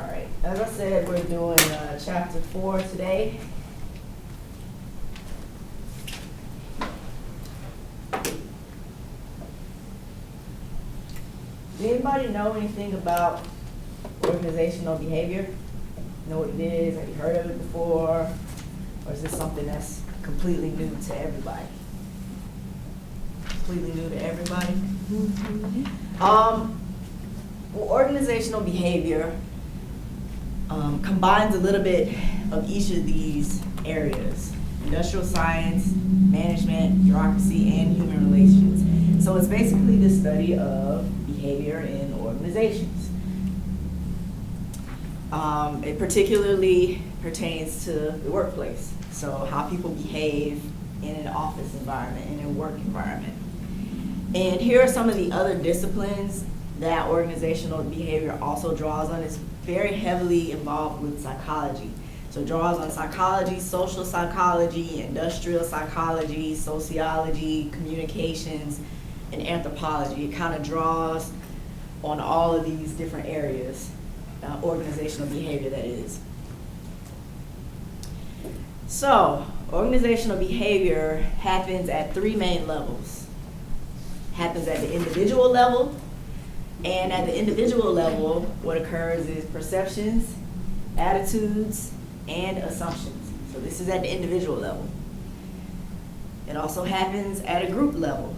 All right, as I said, we're doing chapter 4 today. Does anybody know anything about organizational behavior? Know what it is? Have you heard of it before? Or is this something that's completely new to everybody? Completely new to everybody? Well, organizational behavior combines a little bit of each of these areas: industrial science, management, bureaucracy, and human relations. So it's basically the study of behavior in organizations. It particularly pertains to the workplace, so how people behave in an office environment, in a work environment. And here are some of the other disciplines that organizational behavior also draws on. It's very heavily involved with psychology. So it draws on psychology, social psychology, industrial psychology, sociology, communications, and anthropology. It kind of draws on all of these different areas, organizational behavior that is. So, organizational behavior happens at 3 main levels. Happens at the individual level, and at the individual level, what occurs is perceptions, attitudes, and assumptions. So this is at the individual level. It also happens at a group level,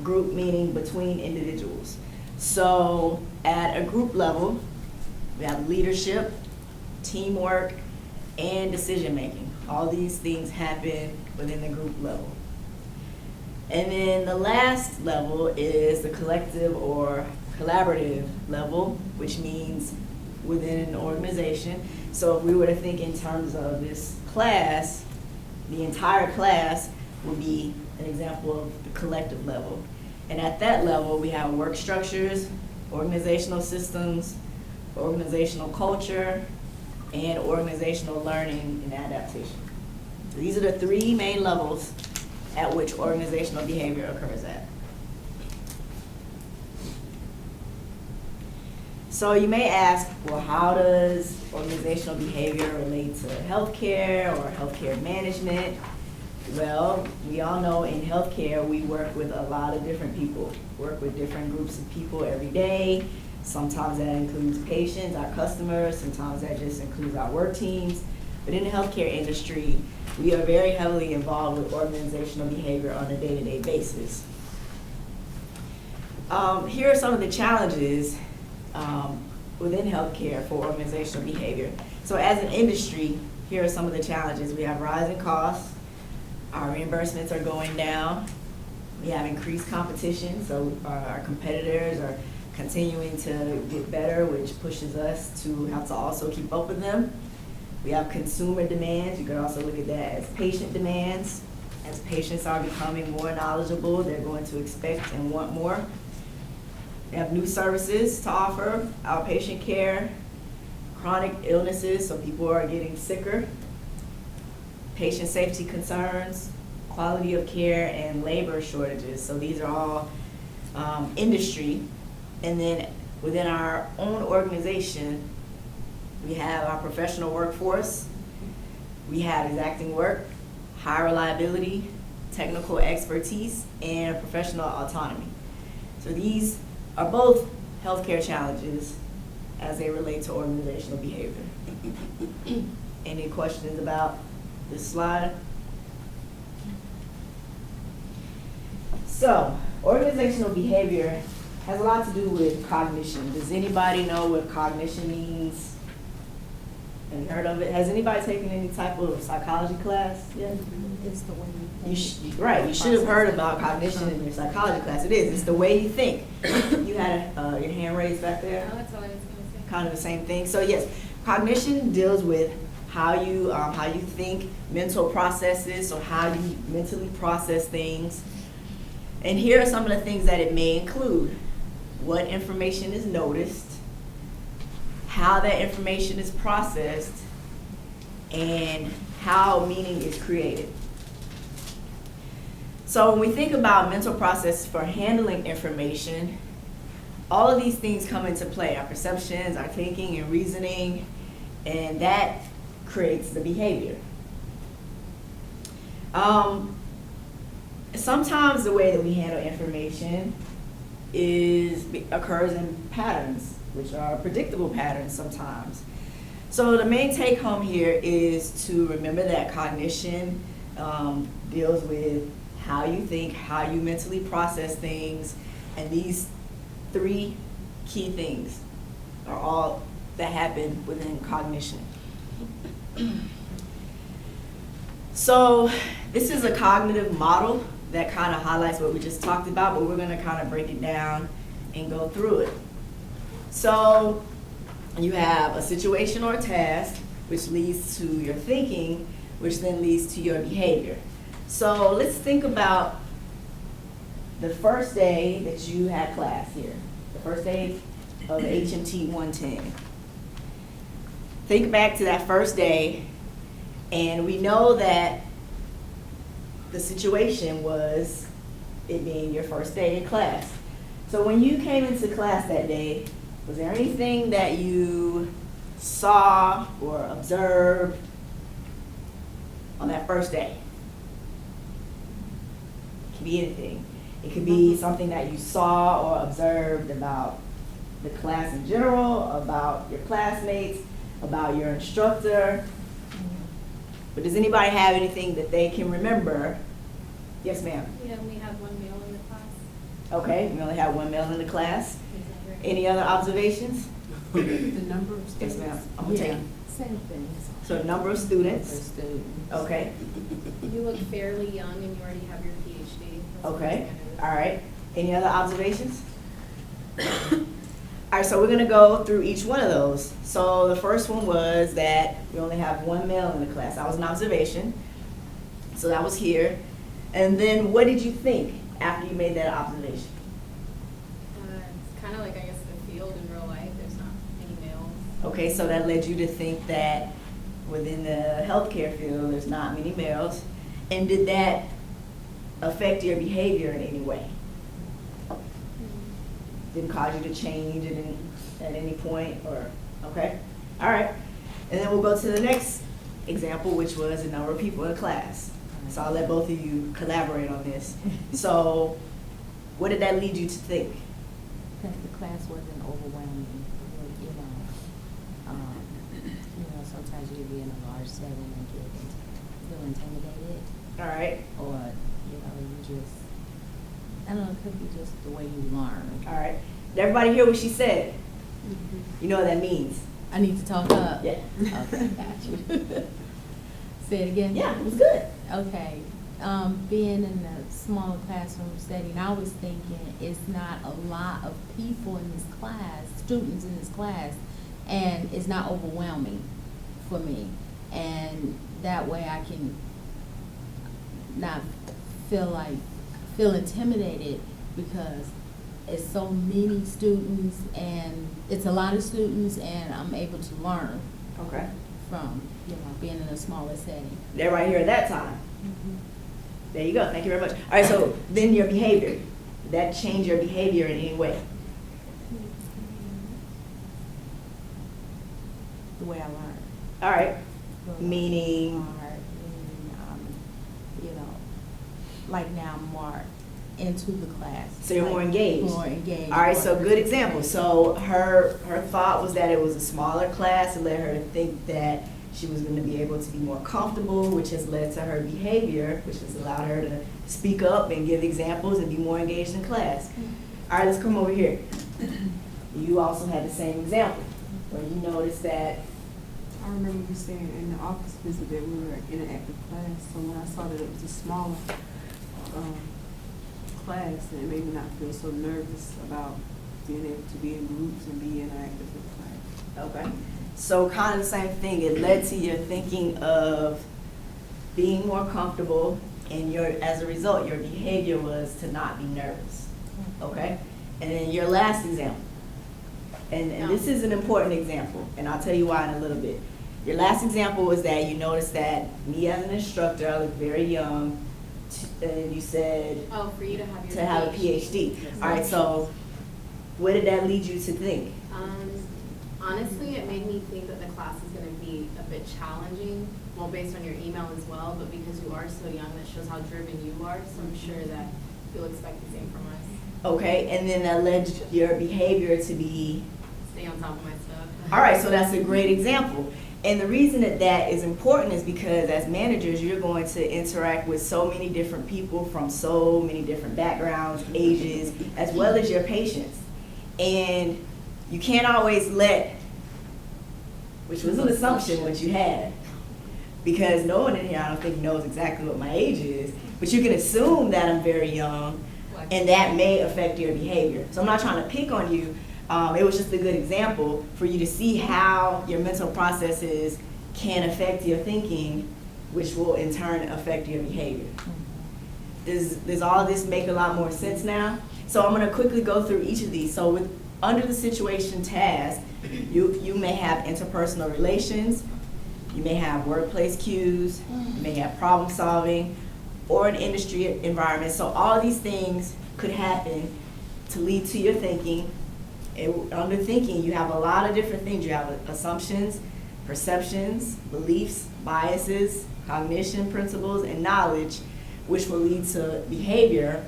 group meaning between individuals. So at a group level, we have leadership, teamwork, and decision making. All these things happen within the group level. And then the last level is the collective or collaborative level, which means within an organization. So if we were to think in terms of this class, the entire class would be an example of the collective level. And at that level, we have work structures, organizational systems, organizational culture, and organizational learning and adaptation. So these are the 3 main levels at which organizational behavior occurs at. So you may ask, well, how does organizational behavior relate to healthcare or healthcare management? Well, we all know in healthcare we work with a lot of different people, work with different groups of people every day. Sometimes that includes patients, our customers, sometimes that just includes our work teams. But in the healthcare industry, we are very heavily involved with organizational behavior on a day-to-day basis. Here are some of the challenges within healthcare for organizational behavior. So as an industry, here are some of the challenges. We have rising costs, our reimbursements are going down, we have increased competition, so our competitors are continuing to get better, which pushes us to have to also keep up with them. We have consumer demands. You could also look at that as patient demands. As patients are becoming more knowledgeable, they're going to expect and want more. We have new services to offer, outpatient care, chronic illnesses, so people are getting sicker, patient safety concerns, quality of care, and labor shortages. So these are all industry. And then within our own organization, we have our professional workforce, we have exacting work, high reliability, technical expertise, and professional autonomy. So these are both healthcare challenges as they relate to organizational behavior. Any questions about this slide? So, organizational behavior has a lot to do with cognition. Does anybody know what cognition means? Have you heard of it? Has anybody taken any type of psychology class yet? It's the way You you should have heard about cognition in your psychology class. It is. It's the way you think. You had your hand raised back there. Oh, that's what I was going to say. Kind of the same thing. So yes, cognition deals with how you think, mental processes, so how you mentally process things. And here are some of the things that it may include: what information is noticed, how that information is processed, and how meaning is created. So when we think about mental process for handling information, all of these things come into play, our perceptions, our thinking and reasoning, and that creates the behavior. Sometimes the way that we handle information occurs in patterns, which are predictable patterns sometimes. So the main take home here is to remember that cognition deals with how you think, how you mentally process things, and these three key things are all that happen within cognition. So this is a cognitive model that kind of highlights what we just talked about, but we're going to kind of break it down and go through it. So you have a situation or a task, which leads to your thinking, which then leads to your behavior. So let's think about the first day that you had class here, the first day of HMT 110. Think back to that first day, and we know that the situation was it being your first day in class. So when you came into class that day, was there anything that you saw or observed on that first day? It could be anything. It could be something that you saw or observed about the class in general, about your classmates, about your instructor. But does anybody have anything that they can remember? Yes, ma'am. We only have one male in the class. Okay, we only have one male in the class. Is that right? Any other observations? The number of students. Yes, ma'am. I'm gonna take it. Same thing. So number of students. Okay, You look fairly young and you already have your PhD. That's what okay, it's kind of- all right. Any other observations? All right, so we're gonna go through each one of those. So the first one was that we only have one male in the class. That was an observation. So that was here. And then what did you think after you made that observation? It's kind of like, I guess, the field in real life. There's not many males. Okay, so that led you to think that within the healthcare field, there's not many males. And did that affect your behavior in any way? Didn't cause you to change at any point, or, okay? All right, and then we'll go to the next example, which was the number of people in class. So I'll let both of you collaborate on this. So what did that lead you to think? That the class wasn't overwhelming, sometimes you can be in a large setting and feel intimidated, All right, or, you just, I don't know, it could be just the way you learn. all right. Did everybody hear what she said? You know what that means? I need to talk up? Yeah. Okay, got you. Say it again? Yeah, it was good. Okay, being in a smaller classroom setting, I was thinking it's not a lot of people in this class, students in this class, and it's not overwhelming for me. And that way I can not feel intimidated, because it's so many students and it's a lot of students, and I'm able to learn Okay. from, being in a smaller setting. Did everybody hear it that time? There you go, thank you very much. All right, so then your behavior, did that change your behavior in any way? The way I learn. All right, meaning, like now I'm more into the class. so you're more engaged? More engaged. All right, so good example. So her thought was that it was a smaller class. It led her to think that she was going to be able to be more comfortable, which has led to her behavior, which has allowed her to speak up and give examples and be more engaged in class. All right, let's come over here. You also had the same example, where you noticed that. I remember you saying in the office visit that we were in an active class, so when I saw that it was a smaller class, and it made me not feel so nervous about being able to be in groups and be interactive with the class. Okay. So kind of the same thing. It led to your thinking of being more comfortable, and as a result, your behavior was to not be nervous. Okay? And then your last example. And this is an important example, and I'll tell you why in a little bit. Your last example was that you noticed that me as an instructor, I look very young, and you said Oh, for you to have your to have a PhD. Yes. All right, so what did that lead you to think? Honestly, it made me think that the class is going to be a bit challenging, well, based on your email as well, but because you are so young, that shows how driven you are, so I'm sure that you'll expect the same from us. Okay, and then that led your behavior to be? Stay on top of my stuff. All right, so that's a great example. And the reason that that is important is because as managers, you're going to interact with so many different people from so many different backgrounds, ages, as well as your patients. And you can't always let, which was an assumption what you had, because no one in here I don't think knows exactly what my age is, but you can assume that I'm very young, and that may affect your behavior. So I'm not trying to pick on you. It was just a good example for you to see how your mental processes can affect your thinking, which will in turn affect your behavior. Does all this make a lot more sense now? So I'm going to quickly go through each of these. So under the situation task, you may have interpersonal relations, you may have workplace cues, you may have problem solving, or an industry environment. So all these things could happen to lead to your thinking. Under thinking, you have a lot of different things. You have assumptions, perceptions, beliefs, biases, cognition principles, and knowledge, which will lead to behavior.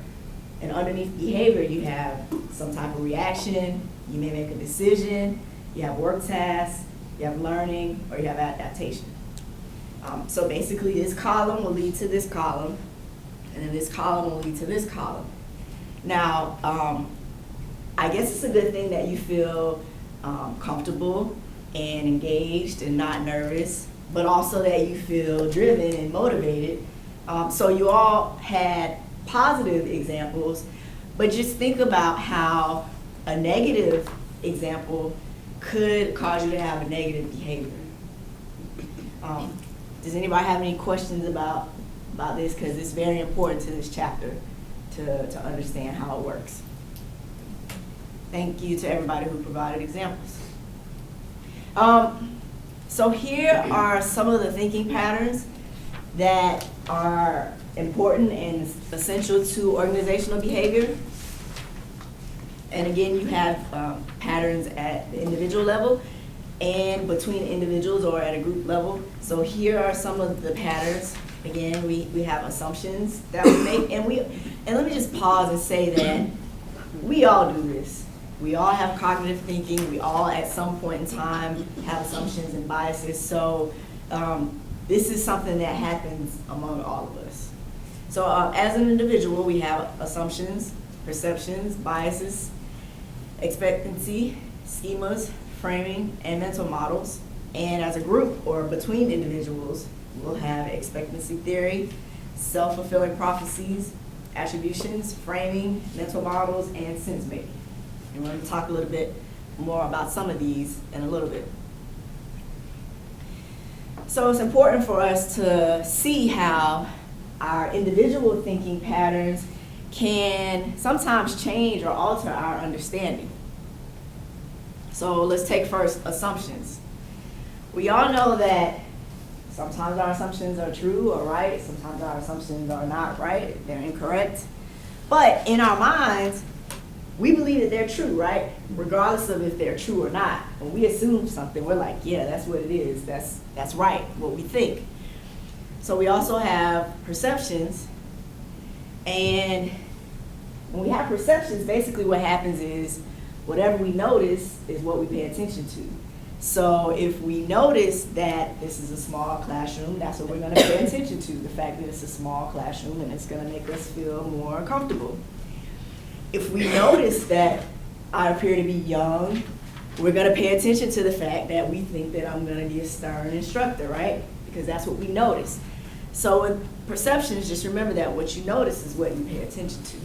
And underneath behavior, you have some type of reaction, you may make a decision, you have work tasks, you have learning, or you have adaptation. So basically, this column will lead to this column, and then this column will lead to this column. Now, I guess it's a good thing that you feel comfortable and engaged and not nervous, but also that you feel driven and motivated. So you all had positive examples, but just think about how a negative example could cause you to have a negative behavior. Does anybody have any questions about this? Because it's very important to this chapter to understand how it works. Thank you to everybody who provided examples. So here are some of the thinking patterns that are important and essential to organizational behavior. And again, you have patterns at the individual level and between individuals or at a group level. So here are some of the patterns. Again, we have assumptions that we make, and let me just pause and say that we all do this. We all have cognitive thinking. We all at some point in time have assumptions and biases. So this is something that happens among all of us. So as an individual, we have assumptions, perceptions, biases, expectancy, schemas, framing, and mental models. And as a group or between individuals, we'll have expectancy theory, self-fulfilling prophecies, attributions, framing, mental models, and sense making. And we're going to talk a little bit more about some of these in a little bit. So it's important for us to see how our individual thinking patterns can sometimes change or alter our understanding. So let's take first assumptions. We all know that sometimes our assumptions are true or right, sometimes our assumptions are not right, they're incorrect. But in our minds, we believe that they're true, right? Regardless of if they're true or not. When we assume something, we're like, yeah, that's what it is, that's right, what we think. So we also have perceptions, and when we have perceptions, basically what happens is whatever we notice is what we pay attention to. So if we notice that this is a small classroom, that's what we're going to pay attention to, the fact that it's a small classroom and it's going to make us feel more comfortable. If we notice that I appear to be young, we're going to pay attention to the fact that we think that I'm going to be a stern instructor, right? Because that's what we notice. So with perceptions, just remember that what you notice is what you pay attention to.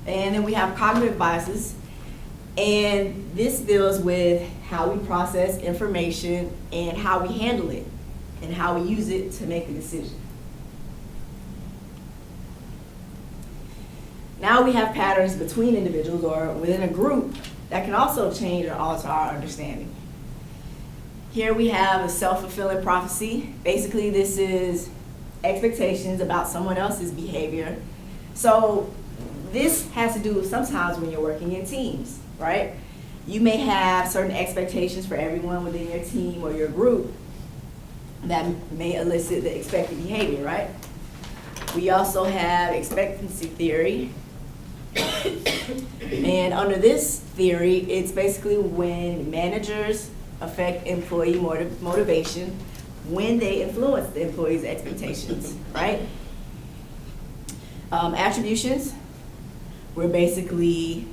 And then we have cognitive biases, and this deals with how we process information and how we handle it and how we use it to make a decision. Now we have patterns between individuals or within a group that can also change or alter our understanding. Here we have a self-fulfilling prophecy. Basically, this is expectations about someone else's behavior. So this has to do with sometimes when you're working in teams, right? You may have certain expectations for everyone within your team or your group that may elicit the expected behavior, right? We also have expectancy theory. And under this theory, it's basically when managers affect employee motivation when they influence the employee's expectations, right? Attributions, we're basically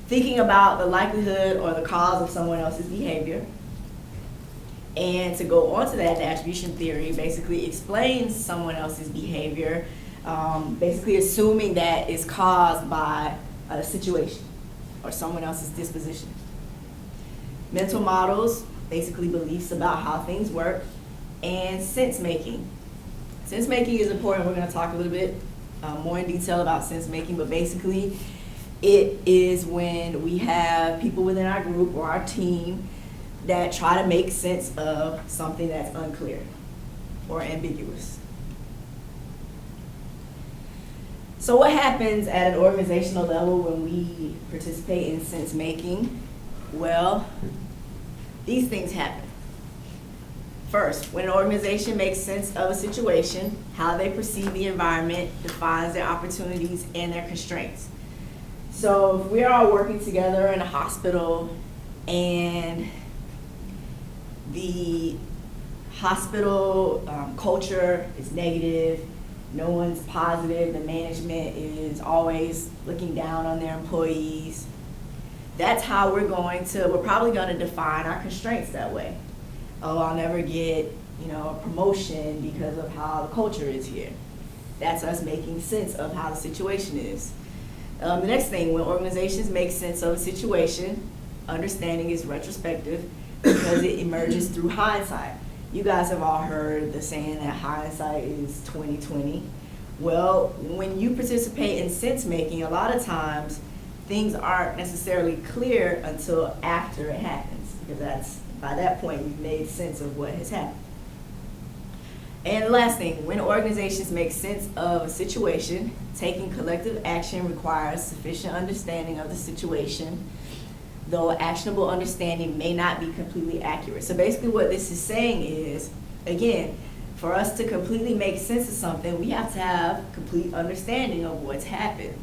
thinking about the likelihood or the cause of someone else's behavior. And to go on to that, the attribution theory basically explains someone else's behavior, basically assuming that it's caused by a situation or someone else's disposition. Mental models, basically beliefs about how things work. And sense making. Sense making is important. We're going to talk a little bit more in detail about sense making, but basically it is when we have people within our group or our team that try to make sense of something that's unclear or ambiguous. So what happens at an organizational level when we participate in sense making? Well, these things happen. First, when an organization makes sense of a situation, how they perceive the environment defines their opportunities and their constraints. So if we're all working together in a hospital and the hospital culture is negative, no one's positive, the management is always looking down on their employees, that's how we're probably going to define our constraints that way. Oh, I'll never get, a promotion because of how the culture is here. That's us making sense of how the situation is. The next thing, when organizations make sense of a situation, understanding is retrospective because it emerges through hindsight. You guys have all heard the saying that hindsight is 20/20. Well, when you participate in sense making, a lot of times things aren't necessarily clear until after it happens, because by that point you've made sense of what has happened. And the last thing, when organizations make sense of a situation, taking collective action requires sufficient understanding of the situation, though actionable understanding may not be completely accurate. So basically what this is saying is, again, for us to completely make sense of something, we have to have complete understanding of what's happened.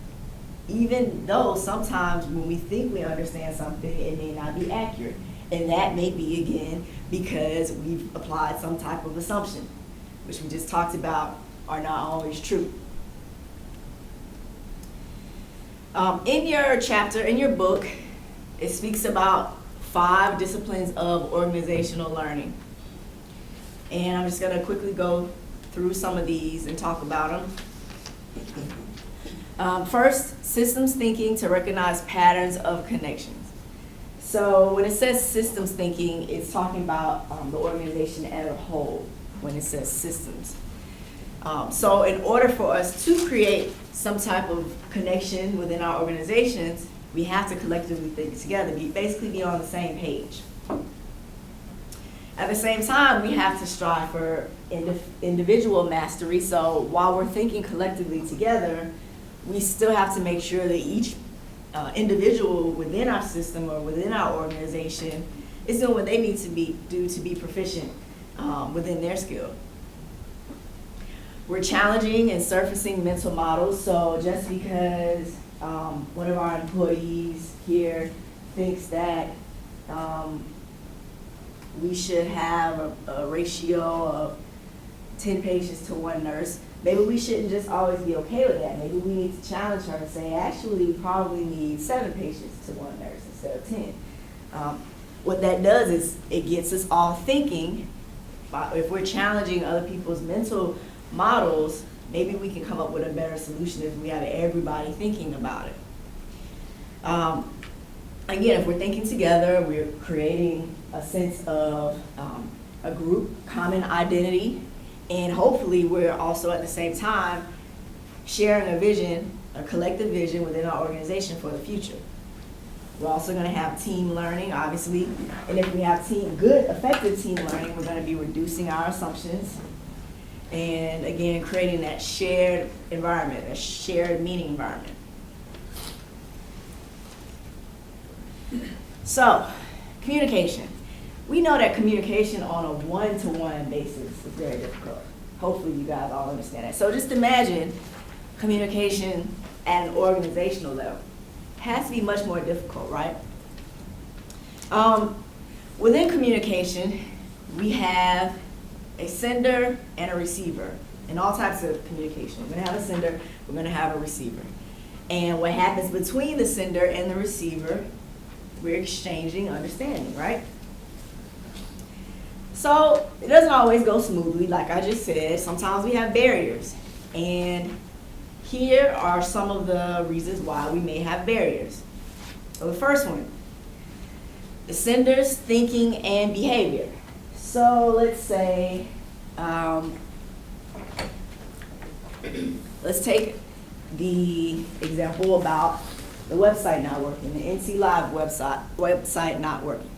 Even though sometimes when we think we understand something, it may not be accurate. And that may be, again, because we've applied some type of assumption, which we just talked about are not always true. In your chapter, in your book, it speaks about 5 disciplines of organizational learning. And I'm just going to quickly go through some of these and talk about them. First, systems thinking to recognize patterns of connections. So when it says systems thinking, it's talking about the organization as a whole when it says systems. So in order for us to create some type of connection within our organizations, we have to collectively think together, basically be on the same page. At the same time, we have to strive for individual mastery. So while we're thinking collectively together, we still have to make sure that each individual within our system or within our organization is doing what they need to do to be proficient within their skill. We're challenging and surfacing mental models. So just because one of our employees here thinks that we should have a ratio of 10 patients to 1 nurse, maybe we shouldn't just always be okay with that. Maybe we need to challenge her and say, actually, we probably need 7 patients to 1 nurse instead of 10. What that does is it gets us all thinking. If we're challenging other people's mental models, maybe we can come up with a better solution if we have everybody thinking about it. Again, if we're thinking together, we're creating a sense of a group, common identity, and hopefully we're also at the same time sharing a vision, a collective vision within our organization for the future. We're also going to have team learning, obviously, and if we have good, effective team learning, we're going to be reducing our assumptions and, again, creating that shared environment, a shared meaning environment. So, communication. We know that communication on a one-to-one basis is very difficult. Hopefully you guys all understand that. So just imagine communication at an organizational level. It has to be much more difficult, right? Within communication, we have a sender and a receiver in all types of communication. We're gonna have a sender, we're gonna have a receiver. And what happens between the sender and the receiver, we're exchanging understanding, right? So it doesn't always go smoothly, like I just said. Sometimes we have barriers. And here are some of the reasons why we may have barriers. So the first one, the sender's thinking and behavior. So let's say, let's take the example about the website not working, the NC Live website not working.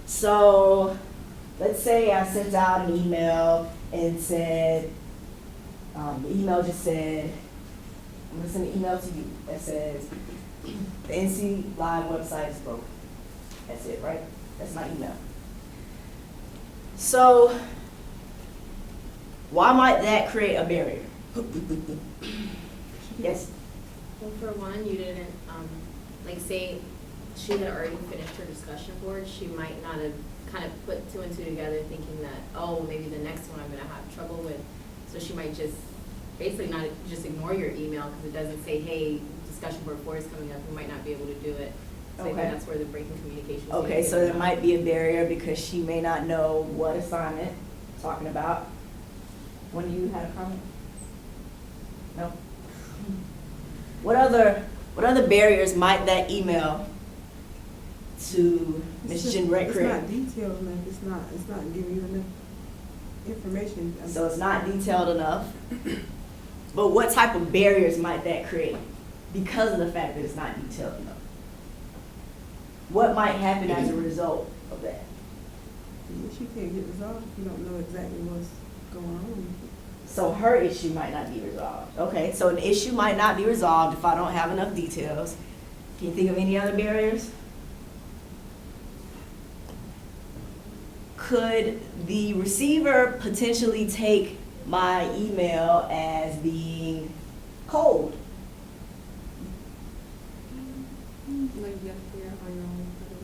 So let's say I sent out an email and said, the email just said, I'm gonna send an email to you that says, the NC Live website is broken. That's it, right? That's my email. So, why might that create a barrier? Yes? Well, for one, you didn't, like say she had already finished her discussion board, she might not have kind of put two and two together thinking that, oh, maybe the next one I'm gonna have trouble with. So she might just basically not just ignore your email because it doesn't say, hey, discussion board 4 is coming up, we might not be able to do it. So I think Okay. that's where the breaking communication is. Okay, so there might be a barrier because she may not know what assignment talking about. When you had a comment? No? What other barriers might that email to Ms. Jenrette create? It's not detailed enough, it's not giving you enough information. So it's not detailed enough. But what type of barriers might that create because of the fact that it's not detailed enough? What might happen as a result of that? The issue can't get resolved if you don't know exactly what's going on. So her issue might not be resolved. Okay, so an issue might not be resolved if I don't have enough details. Can you think of any other barriers? Could the receiver potentially take my email as being cold?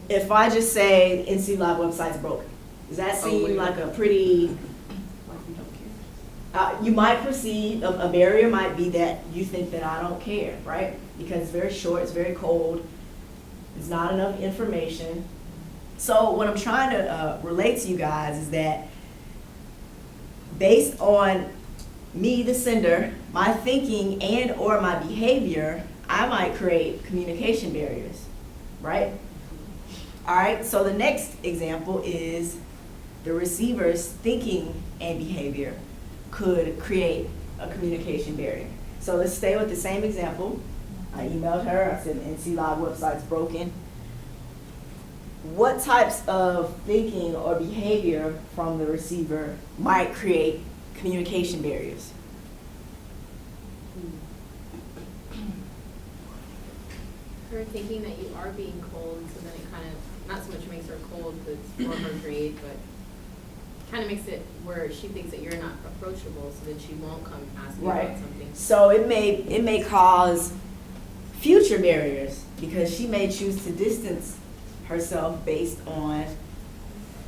If I just say NC Live website's broken, does that seem like a pretty, you might perceive, a barrier might be that you think that I don't care, right? Because it's very short, it's very cold, there's not enough information. So what I'm trying to relate to you guys is that based on me, the sender, my thinking and or my behavior, I might create communication barriers, right? All right, so the next example is the receiver's thinking and behavior could create a communication barrier. So let's stay with the same example. I emailed her, I said NC Live website's broken. What types of thinking or behavior from the receiver might create communication barriers? Her thinking that you are being cold, so then it kind of, not so much makes her cold because it's for her grade, but kind of makes it where she thinks that you're not approachable, so then she won't come ask you Right. about something. So it may cause future barriers because she may choose to distance herself based on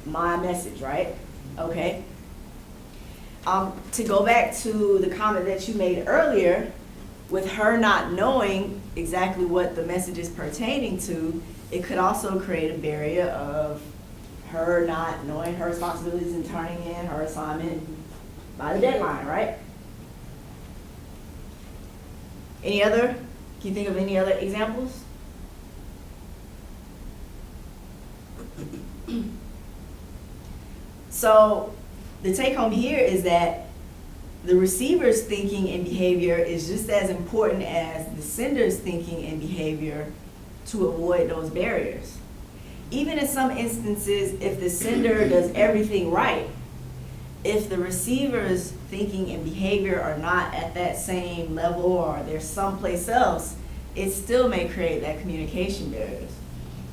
my message, right? Okay. To go back to the comment that you made earlier, with her not knowing exactly what the message is pertaining to, it could also create a barrier of her not knowing her responsibilities and turning in her assignment by the deadline, right? Can you think of any other examples? So the take home here is that the receiver's thinking and behavior is just as important as the sender's thinking and behavior to avoid those barriers. Even in some instances, if the sender does everything right, if the receiver's thinking and behavior are not at that same level or they're someplace else, it still may create that communication barriers.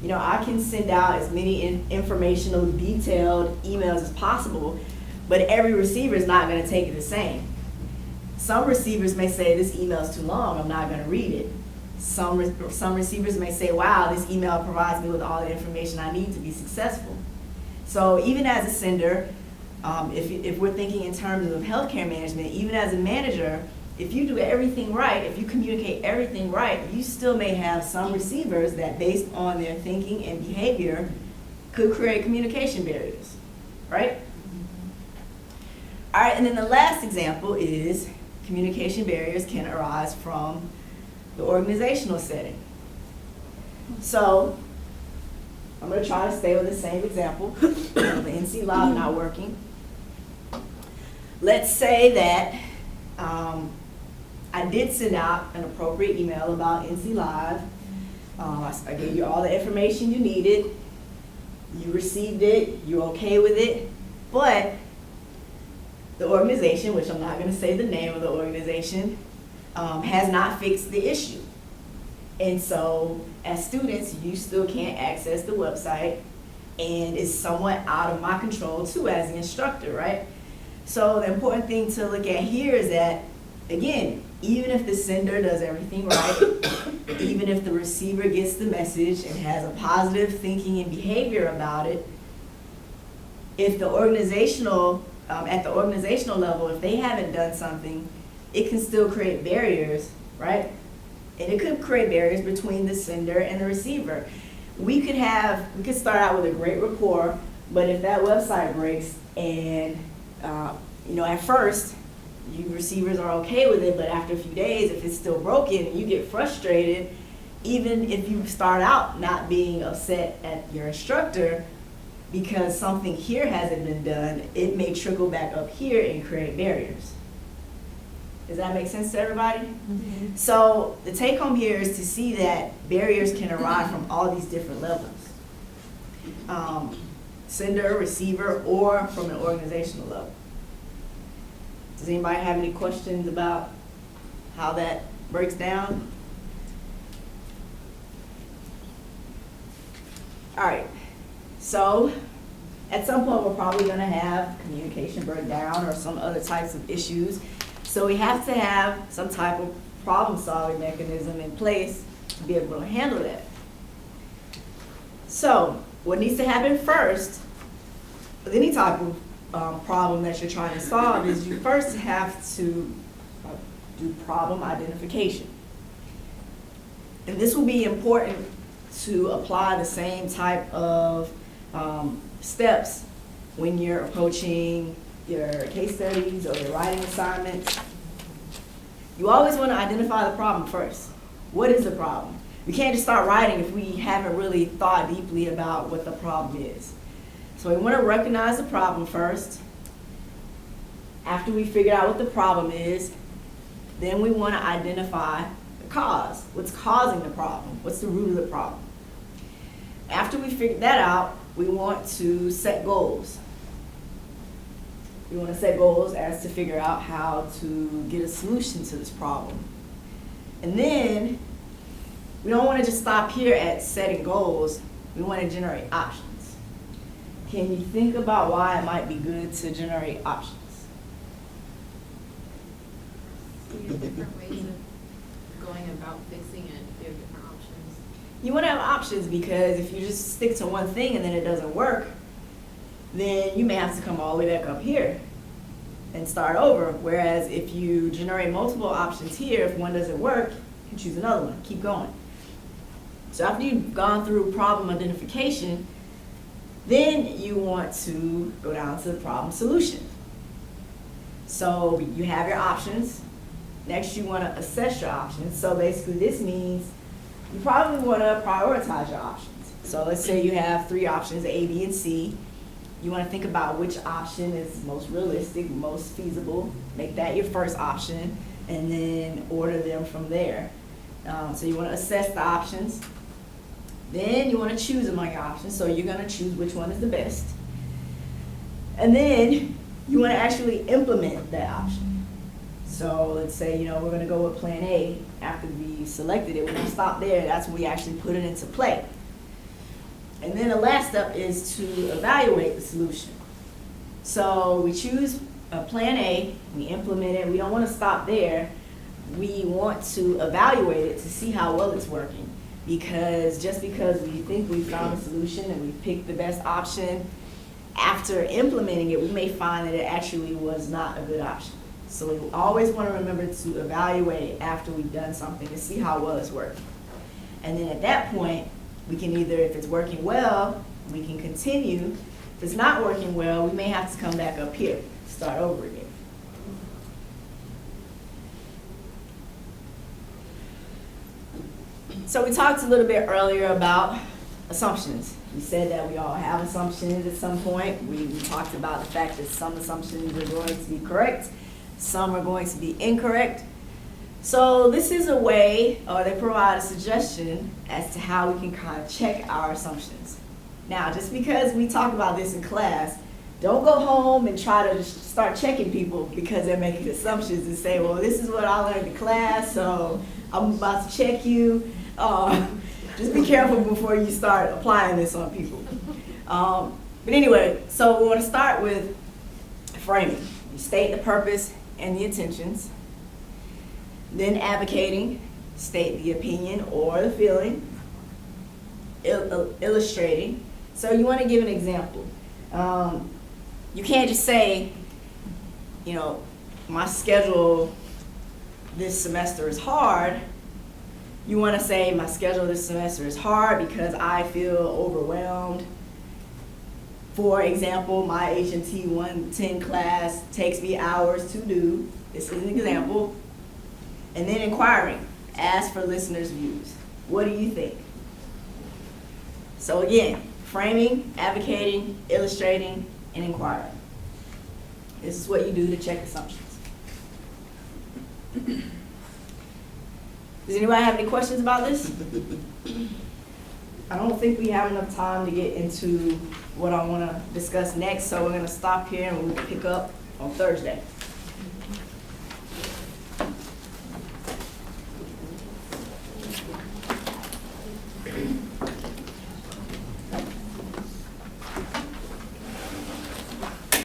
You know, I can send out as many informational, detailed emails as possible, but every receiver is not gonna take it the same. Some receivers may say, this email is too long, I'm not gonna read it. Some receivers may say, wow, this email provides me with all the information I need to be successful. So even as a sender, if we're thinking in terms of healthcare management, even as a manager, if you do everything right, if you communicate everything right, you still may have some receivers that, based on their thinking and behavior, could create communication barriers, right? All right, and then the last example is communication barriers can arise from the organizational setting. So I'm going to try to stay with the same example. The NC Live not working. Let's say that I did send out an appropriate email about NC Live. I gave you all the information you needed. You received it. You're okay with it. But the organization, which I'm not going to say the name of the organization, has not fixed the issue. And so as students, you still can't access the website, and it's somewhat out of my control too as the instructor, right? So the important thing to look at here is that, again, even if the sender does everything right, even if the receiver gets the message and has a positive thinking and behavior about it, if the organizational, at the organizational level, if they haven't done something, it can still create barriers, right? And it could create barriers between the sender and the receiver. We could start out with a great rapport, but if that website breaks and, at first, you receivers are okay with it, but after a few days, if it's still broken and you get frustrated, even if you start out not being upset at your instructor because something here hasn't been done, it may trickle back up here and create barriers. Does that make sense to everybody? Mm-hmm. So the take home here is to see that barriers can arise from all these different levels. Sender, receiver, or from an organizational level. Does anybody have any questions about how that breaks down? All right, so at some point we're probably gonna have communication breakdown or some other types of issues. So we have to have some type of problem-solving mechanism in place to be able to handle that. So what needs to happen first with any type of problem that you're trying to solve is you first have to do problem identification. And this will be important to apply the same type of steps when you're approaching your case studies or your writing assignments. You always want to identify the problem first. What is the problem? We can't just start writing if we haven't really thought deeply about what the problem is. So we want to recognize the problem first. After we figure out what the problem is, then we want to identify the cause. What's causing the problem? What's the root of the problem? After we figure that out, we want to set goals. We want to set goals as to figure out how to get a solution to this problem. And then we don't want to just stop here at setting goals. We want to generate options. Can you think about why it might be good to generate options? So you have different ways of going about fixing it. You have different options. You want to have options because if you just stick to one thing and then it doesn't work, then you may have to come all the way back up here and start over. Whereas if you generate multiple options here, if one doesn't work, you can choose another one, keep going. So after you've gone through problem identification, then you want to go down to the problem solution. So you have your options. Next, you want to assess your options. So basically this means you probably want to prioritize your options. So let's say you have 3 options, A, B, and C. You want to think about which option is most realistic, most feasible. Make that your first option, and then order them from there. So you want to assess the options. Then you want to choose among your options. So you're going to choose which one is the best. And then you want to actually implement that option. So let's say, we're going to go with plan A after we selected it. We're going to stop there. That's when we actually put it into play. And then the last step is to evaluate the solution. So we choose a plan A, we implement it, we don't want to stop there. We want to evaluate it to see how well it's working. Because just because we think we found a solution and we picked the best option, after implementing it, we may find that it actually was not a good option. So we always want to remember to evaluate it after we've done something to see how well it's working. And then at that point, we can either, if it's working well, we can continue. If it's not working well, we may have to come back up here, start over again. So we talked a little bit earlier about assumptions. We said that we all have assumptions at some point. We talked about the fact that some assumptions are going to be correct, some are going to be incorrect. So this is a way, or they provide a suggestion as to how we can kind of check our assumptions. Now, just because we talk about this in class, don't go home and try to just start checking people because they're making assumptions and say, well, this is what I learned in class, so I'm about to check you. Just be careful before you start applying this on people. But anyway, so we want to start with framing. You state the purpose and the intentions. Then advocating, state the opinion or the feeling. Illustrating. So you want to give an example. You can't just say, you know, my schedule this semester is hard. You want to say my schedule this semester is hard because I feel overwhelmed. For example, my HMT 110 class takes me hours to do. This is an example. And then inquiring, ask for listeners' views. What do you think? So again, framing, advocating, illustrating, and inquiring. This is what you do to check assumptions. Does anybody have any questions about this? I don't think we have enough time to get into what I want to discuss next, so we're going to stop here and we'll pick up on Thursday.